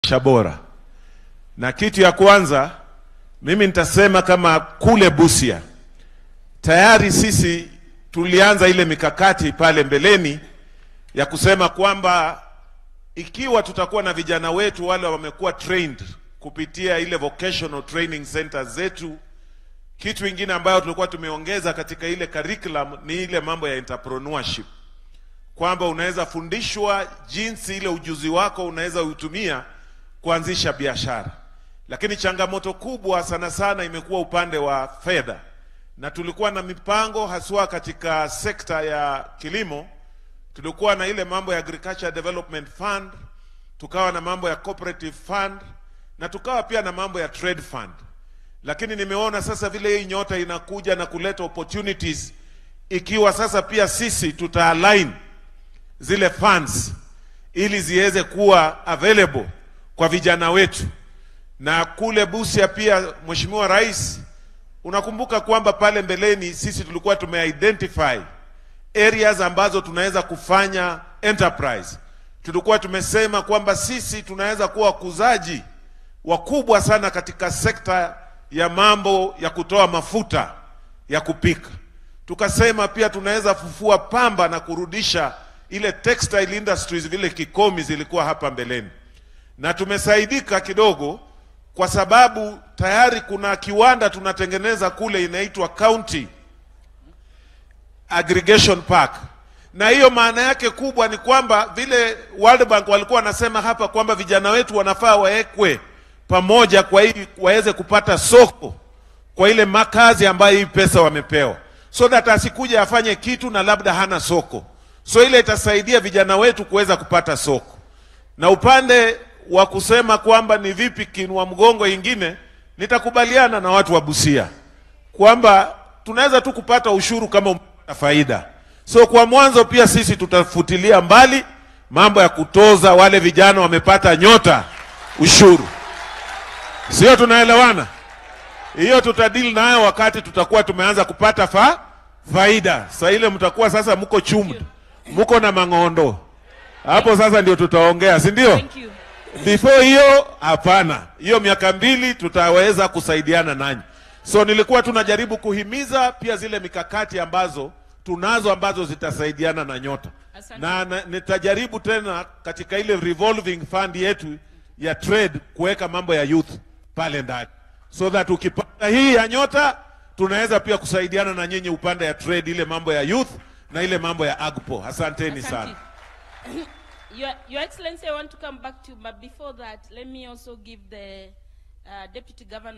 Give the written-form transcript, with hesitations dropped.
maisha bora. Na kitu ya kwanza mimi nitasema kama kule Busia tayari sisi tulianza ile mikakati pale mbeleni ya kusema kwamba ikiwa tutakuwa na vijana wetu wale wamekuwa trained kupitia ile vocational training centers zetu, kitu kingine ambayo tulikuwa tumeongeza katika ile curriculum ni ile mambo ya entrepreneurship, kwamba unaweza fundishwa jinsi ile ujuzi wako unaweza utumia kuanzisha biashara. Lakini changamoto kubwa sana sana imekuwa upande wa fedha, na tulikuwa na mipango haswa katika sekta ya kilimo. Tulikuwa na ile mambo ya Agriculture Development Fund, tukawa na mambo ya Cooperative Fund, na tukawa pia na mambo ya Trade Fund. Lakini nimeona sasa vile hii nyota inakuja na kuleta opportunities, ikiwa sasa pia sisi tuta-align zile funds ili ziweze kuwa available kwa vijana wetu. Na kule Busia pia, Mheshimiwa Rais, unakumbuka kwamba pale mbeleni sisi tulikuwa tumeidentify areas ambazo tunaweza kufanya enterprise. Tulikuwa tumesema kwamba sisi tunaweza kuwa wakuzaji wakubwa sana katika sekta ya mambo ya kutoa mafuta ya kupika. Tukasema pia tunaweza fufua pamba na kurudisha ile textile industries vile Kikomi zilikuwa hapa mbeleni. Na tumesaidika kidogo kwa sababu tayari kuna kiwanda tunatengeneza kule inaitwa County Aggregation Park. Na hiyo maana yake kubwa ni kwamba vile World Bank walikuwa wanasema hapa kwamba vijana wetu wanafaa waekwe pamoja kwa hii waweze kupata soko kwa ile makazi ambayo hii pesa wamepewa, so that asikuja afanye kitu na labda hana soko. So ile itasaidia vijana wetu kuweza kupata soko. Na upande wa kusema kwamba ni vipi kinua mgongo ingine, nitakubaliana na watu wa Busia kwamba tunaweza tu kupata ushuru kama umepata faida. So kwa mwanzo pia sisi tutafutilia mbali mambo ya kutoza wale vijana wamepata nyota ushuru. Sio, tunaelewana? Hiyo tutadili nayo wakati tutakuwa tumeanza kupata faida. Sasa ile mtakuwa sasa mko chumdu, mko na mangondo. Hapo sasa ndio tutaongea, si ndio? Thank you. Before hiyo hapana. Hiyo miaka 2 tutaweza kusaidiana nanyi. So nilikuwa tunajaribu kuhimiza pia zile mikakati ambazo tunazo ambazo zitasaidiana na nyota. Na nitajaribu tena katika ile revolving fund yetu ya trade kuweka mambo ya youth pale ndani, so that ukipata hii ya nyota tunaweza pia kusaidiana na nyinyi upande ya trade, ile mambo ya youth na ile mambo ya agpo. Asanteni sana. Your Excellency, I want to come back to you, but before that, let me also give the Deputy Governor